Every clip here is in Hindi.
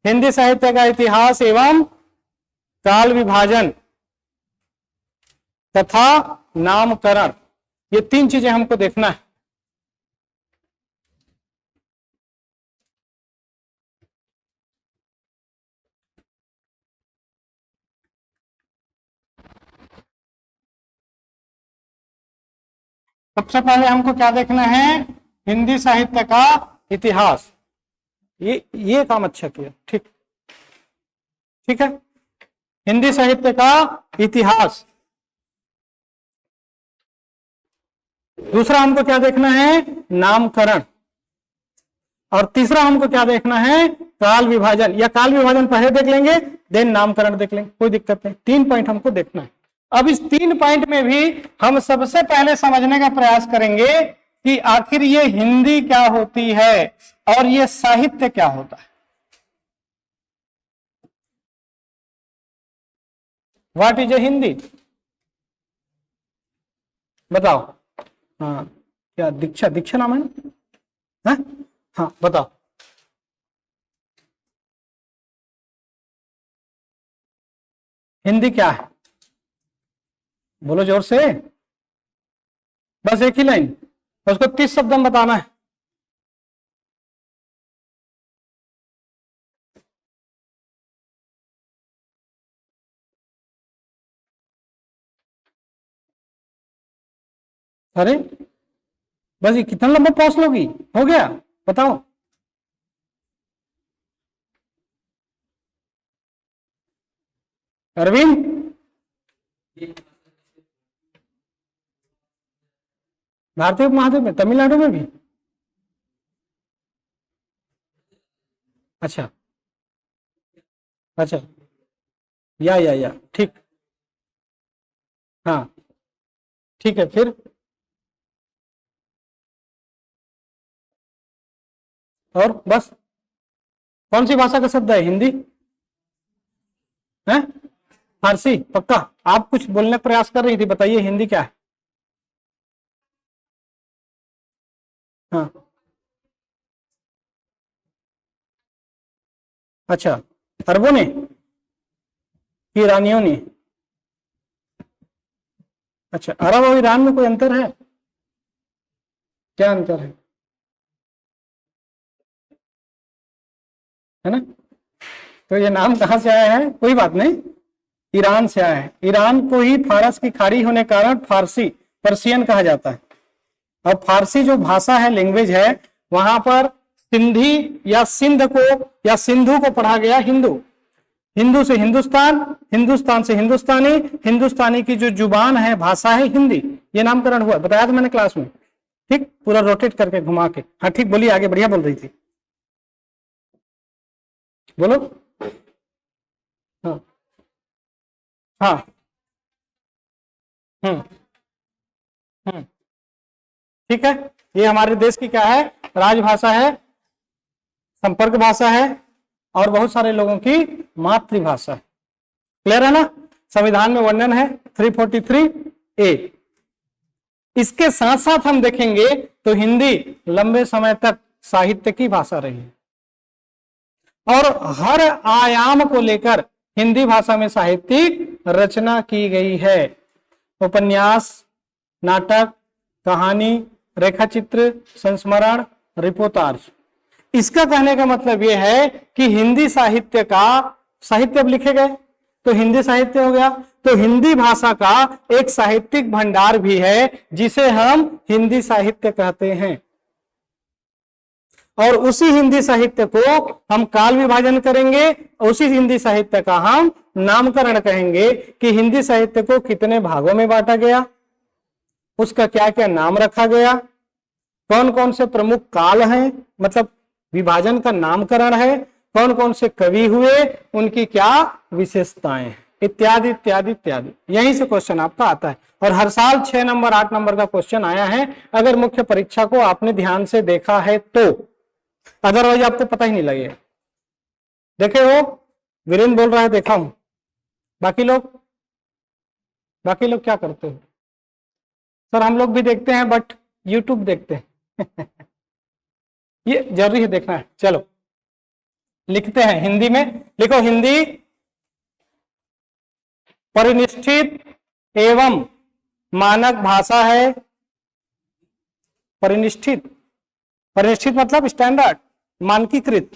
हिंदी साहित्य का इतिहास एवं काल विभाजन तथा नामकरण, ये 3 चीजें हमको देखना है। सबसे पहले हमको क्या देखना है, हिंदी साहित्य का इतिहास। ये काम अच्छा किया, ठीक ठीक है। हिंदी साहित्य का इतिहास। दूसरा हमको क्या देखना है, नामकरण। और तीसरा हमको क्या देखना है, काल विभाजन, या काल विभाजन पहले देख लेंगे देन नामकरण देख लेंगे, कोई दिक्कत नहीं। 3 पॉइंट हमको देखना है। अब इस 3 पॉइंट में भी हम सबसे पहले समझने का प्रयास करेंगे कि आखिर ये हिंदी क्या होती है और ये साहित्य क्या होता है। व्हाट इज ए हिंदी, बताओ। हाँ, क्या दीक्षा, दीक्षा नाम है ना? हाँ बताओ। हिंदी क्या है, बोलो जोर से, बस एक ही लाइन, उसको 30 शब्द में बताना है। अरे बस ये कितना लंबा पहुंच लोगी, हो गया, बताओ। अरविंद, भारतीय उपमहाद्वीप में, तमिलनाडु में भी? अच्छा अच्छा, या ठीक, हाँ ठीक है। फिर और बस, कौन सी भाषा का शब्द है हिंदी है? फारसी, पक्का? आप कुछ बोलने का प्रयास कर रही थी, बताइए हिंदी क्या है? हाँ अच्छा, अरबों ने कि ईरानियों ने? अच्छा, अरब और ईरान में कोई अंतर है? क्या अंतर है ना? तो ये नाम कहाँ से आया है, कोई बात नहीं, ईरान से आया है। ईरान को ही फारस की खाड़ी होने के कारण फारसी, पर्शियन कहा जाता है। और फारसी जो भाषा है, लैंग्वेज है, वहां पर सिंधी या सिंध को या सिंधु को पढ़ा गया हिंदू, हिंदू से हिंदुस्तान, हिंदुस्तान से हिंदुस्तानी, हिंदुस्तानी की जो जुबान है, भाषा है हिंदी। ये नामकरण हुआ, बताया था मैंने क्लास में, ठीक, पूरा रोटेट करके घुमा के। हाँ ठीक, बोलिए आगे, बढ़िया बोल रही थी, बोलो। हाँ हाँ, हम्म हम्म, ठीक है। ये हमारे देश की क्या है, राजभाषा है, संपर्क भाषा है, और बहुत सारे लोगों की मातृभाषा है। क्लियर है ना? संविधान में वर्णन है 343A। इसके साथ साथ हम देखेंगे तो हिंदी लंबे समय तक साहित्य की भाषा रही है, और हर आयाम को लेकर हिंदी भाषा में साहित्यिक रचना की गई है। उपन्यास, नाटक, कहानी, रेखाचित्र, संस्मरण, रिपोर्टाज। इसका कहने का मतलब यह है कि हिंदी साहित्य का, साहित्य अब लिखे गए तो हिंदी साहित्य हो गया, तो हिंदी भाषा का एक साहित्यिक भंडार भी है जिसे हम हिंदी साहित्य कहते हैं। और उसी हिंदी साहित्य को हम काल विभाजन करेंगे, उसी हिंदी साहित्य का हम नामकरण कहेंगे कि हिंदी साहित्य को कितने भागों में बांटा गया, उसका क्या क्या नाम रखा गया, कौन कौन से प्रमुख काल हैं, मतलब विभाजन का नामकरण है, कौन कौन से कवि हुए, उनकी क्या विशेषताएं, इत्यादि इत्यादि इत्यादि। यहीं से क्वेश्चन आपका आता है, और हर साल 6 नंबर 8 नंबर का क्वेश्चन आया है, अगर मुख्य परीक्षा को आपने ध्यान से देखा है तो, अदरवाइज आपको पता ही नहीं लगेगा। देखे हो, वीरेंद्र बोल रहा है, देखा हूं। बाकी लोग क्या करते हो? सर हम लोग भी देखते हैं, बट यूट्यूब देखते हैं ये जरूरी है देखना है। चलो लिखते हैं हिंदी में, लिखो हिंदी परिनिष्ठित एवं मानक भाषा है। परिनिष्ठित, परिनिष्ठित मतलब स्टैंडर्ड, मानकीकृत।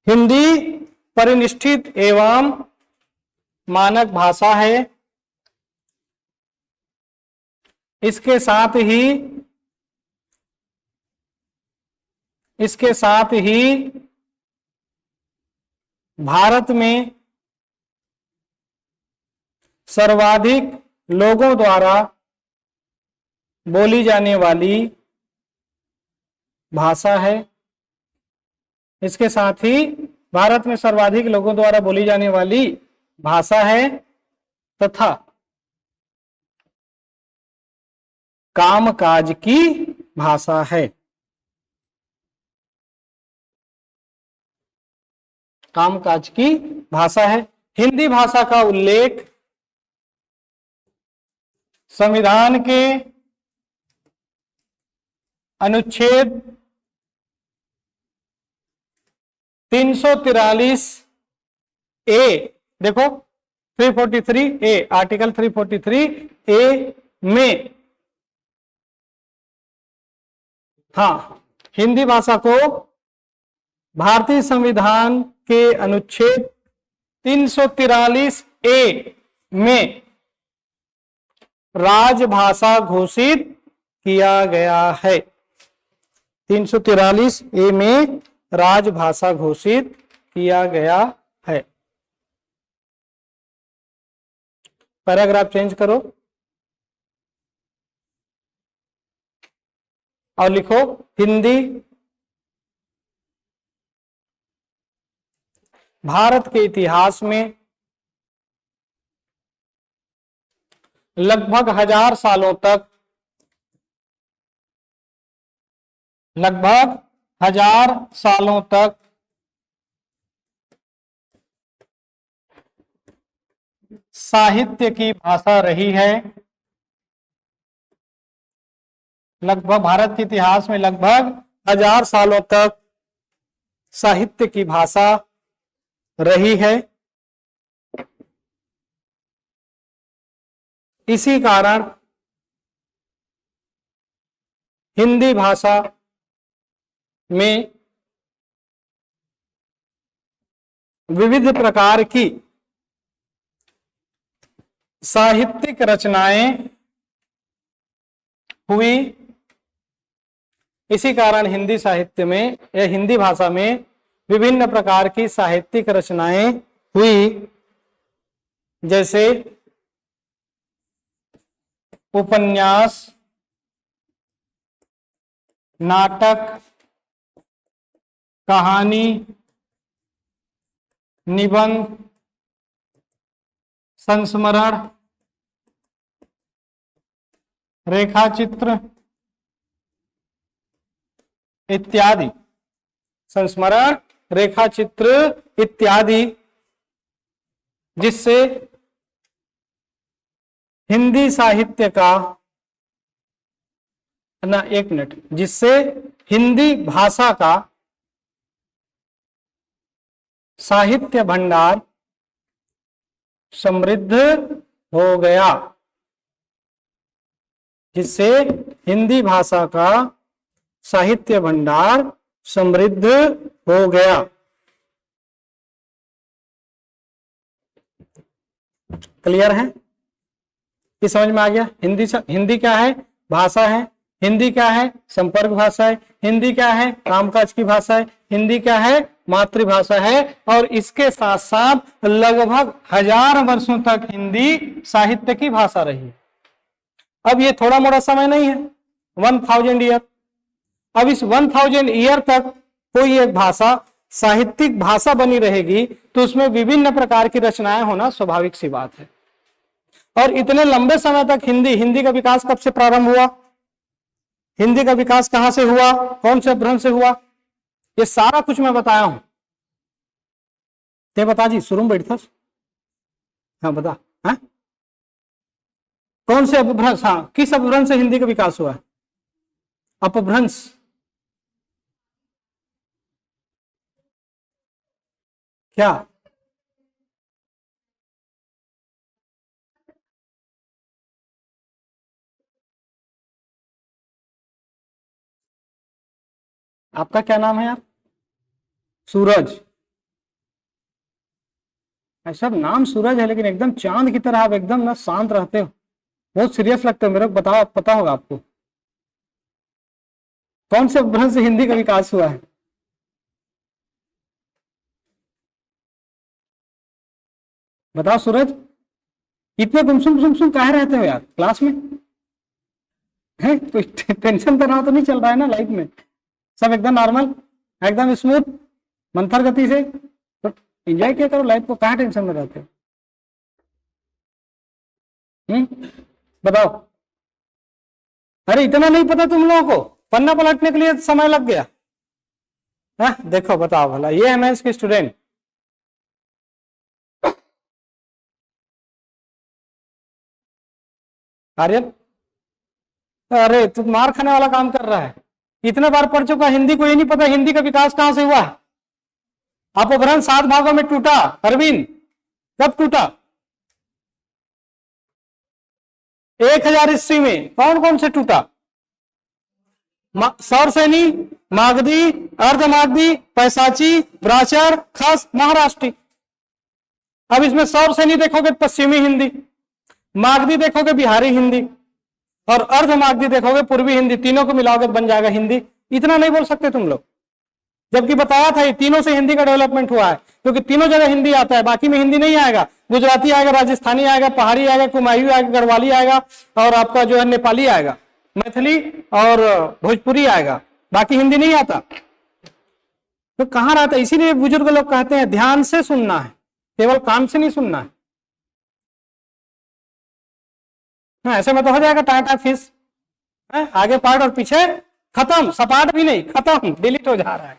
हिंदी परिनिष्ठित एवं मानक भाषा है। इसके साथ ही भारत में सर्वाधिक लोगों द्वारा बोली जाने वाली भाषा है। इसके साथ ही भारत में सर्वाधिक लोगों द्वारा बोली जाने वाली भाषा है तथा कामकाज की भाषा है। कामकाज की भाषा है। हिंदी भाषा का उल्लेख संविधान के अनुच्छेद 343 ए, देखो 343 ए, आर्टिकल 343 ए में, हाँ, हिंदी भाषा को भारतीय संविधान के अनुच्छेद 343 ए में राजभाषा घोषित किया गया है। 343 ए में राजभाषा घोषित किया गया है। पैराग्राफ चेंज करो और लिखो हिंदी भारत के इतिहास में लगभग 1000 सालों तक, लगभग 1000 सालों तक साहित्य की भाषा रही है। लगभग भारत के इतिहास में लगभग 1000 सालों तक साहित्य की भाषा रही है। इसी कारण हिंदी भाषा में विविध प्रकार की साहित्यिक रचनाएं हुई। इसी कारण हिंदी साहित्य में या हिंदी भाषा में विभिन्न प्रकार की साहित्यिक रचनाएं हुई, जैसे उपन्यास, नाटक, कहानी, निबंध, संस्मरण, रेखाचित्र इत्यादि। संस्मरण, रेखाचित्र इत्यादि, जिससे हिंदी साहित्य का ना, एक मिनट, जिससे हिंदी भाषा का साहित्य भंडार समृद्ध हो गया। जिससे हिंदी भाषा का साहित्य भंडार समृद्ध हो गया। क्लियर है? ये समझ में आ गया? हिंदी क्या है? भाषा है। हिंदी क्या है? संपर्क भाषा है। हिंदी क्या है? कामकाज की भाषा है। हिंदी क्या है? मातृभाषा है। और इसके साथ साथ लगभग 1000 वर्षों तक हिंदी साहित्य की भाषा रही। अब ये थोड़ा मोड़ा समय नहीं है, 1000 ईयर। अब इस 1000 ईयर तक कोई एक भाषा साहित्यिक भाषा बनी रहेगी तो उसमें विभिन्न प्रकार की रचनाएं होना स्वाभाविक सी बात है। और इतने लंबे समय तक हिंदी का विकास कब से प्रारंभ हुआ? हिंदी का विकास कहां से हुआ? कौन से अपभ्रंश से हुआ? ये सारा कुछ मैं बताया हूं। ते बता जी, शुरू में बैठता। हाँ बता। हाँ? कौन से अपभ्रंश? हाँ, किस अपभ्रंश से हिंदी का विकास हुआ? अपभ्रंश। क्या? आपका क्या नाम है यार? सूरज। ऐसा नाम सूरज है लेकिन एकदम चांद की तरह आप एकदम ना शांत रहते हो, बहुत सीरियस लगते हो मेरे को। बताओ, पता होगा आपको कौन से उपग्रह से हिंदी का विकास हुआ है? बताओ सूरज, इतने गुमसुम गुमसुम काहे रहते हो यार क्लास में? है कोई टेंशन तनाव तो नहीं चल रहा है ना लाइफ में? सब एकदम नॉर्मल, एकदम स्मूथ, मंथर गति से तो एंजॉय किया करो लाइफ को, कहाँ टेंशन में रहते हो? बताओ। अरे इतना नहीं पता तुम लोगों को? पन्ना पलटने के लिए समय लग गया। हाँ देखो, बताओ भला, ये है मैथ्स के स्टूडेंट। आर्यन, अरे तू मार खाने वाला काम कर रहा है, इतने बार पढ़ चुका, हिंदी को ये नहीं पता हिंदी का विकास कहां से हुआ है? अपभ्रंश 7 भागों में टूटा, अरविंद कब टूटा? 1000 ईस्वी में। कौन कौन से टूटा? सौरसेनी, मागधी, अर्धमागधी, पैसाची, ब्राचार, खास, महाराष्ट्री। अब इसमें सौरसेनी देखोगे पश्चिमी हिंदी, मागधी देखोगे बिहारी हिंदी, और अर्धमागधी देखोगे पूर्वी हिंदी। तीनों को मिलाओगे बन जाएगा हिंदी। इतना नहीं बोल सकते तुम लोग, जबकि बताया था ये तीनों से हिंदी का डेवलपमेंट हुआ है, क्योंकि तीनों जगह हिंदी आता है, बाकी में हिंदी नहीं आएगा। गुजराती आएगा, राजस्थानी आएगा, पहाड़ी आएगा, कुमायूं आएगा, गढ़वाली आएगा, और आपका जो है नेपाली आएगा, मैथिली और भोजपुरी आएगा, बाकी हिंदी नहीं आता। तो कहाँ रहता है? इसीलिए बुजुर्ग लोग कहते हैं ध्यान से सुनना है, केवल कान से नहीं सुनना है। ऐसे में तो हो जाएगा टाटा फिश, आगे पार्ट और पीछे खत्म, सपाट भी नहीं, खत्म, डिलीट हो जा रहा है।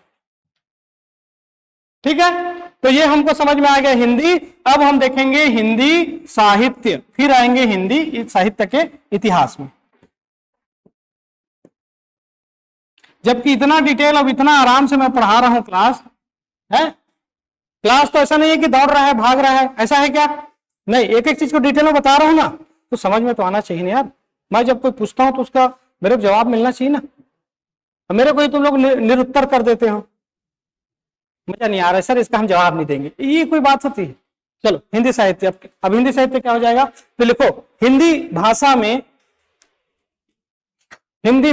ठीक है, तो ये हमको समझ में आ गया हिंदी। अब हम देखेंगे हिंदी साहित्य, फिर आएंगे हिंदी साहित्य के इतिहास में। जबकि इतना डिटेल, अब इतना आराम से मैं पढ़ा रहा हूं क्लास, है क्लास तो ऐसा नहीं है कि दौड़ रहा है, भाग रहा है, ऐसा है क्या? नहीं, एक एक चीज को डिटेल में बता रहा हूं ना, तो समझ में तो आना चाहिए ना यार। मैं जब कोई पूछता हूं तो उसका मेरे को जवाब मिलना चाहिए ना। मेरे को ही तुम लोग निरुत्तर कर देते हो, मजा नहीं आ रहा है सर, इसका हम जवाब नहीं देंगे, ये कोई बात होती है? चलो हिंदी साहित्य, अब हिंदी साहित्य क्या हो जाएगा? तो लिखो, हिंदी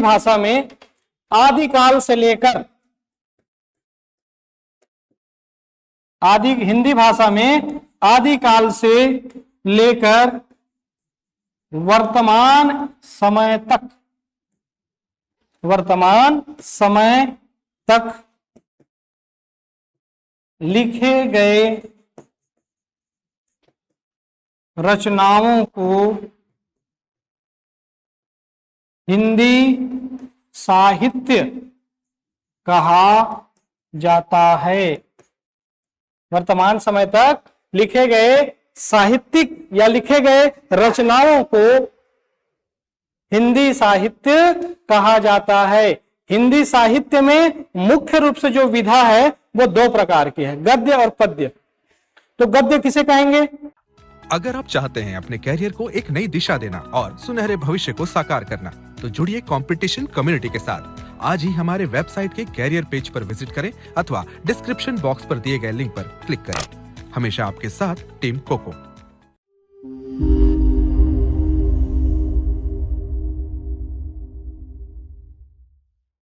भाषा में आदिकाल से लेकर हिंदी भाषा में आदिकाल से लेकर वर्तमान समय तक लिखे गए रचनाओं को हिंदी साहित्य कहा जाता है। वर्तमान समय तक लिखे गए साहित्यिक या लिखे गए रचनाओं को हिंदी साहित्य कहा जाता है। हिंदी साहित्य में मुख्य रूप से जो विधा है वो 2 प्रकार की है, गद्य और पद्य। तो गद्य किसे कहेंगे? अगर आप चाहते हैं अपने कैरियर को एक नई दिशा देना और सुनहरे भविष्य को साकार करना, तो जुड़िए कंपटीशन कम्युनिटी के साथ। आज ही हमारे वेबसाइट के कैरियर पेज पर विजिट करें अथवा डिस्क्रिप्शन बॉक्स पर दिए गए लिंक पर क्लिक करें। हमेशा आपके साथ टीम कोको।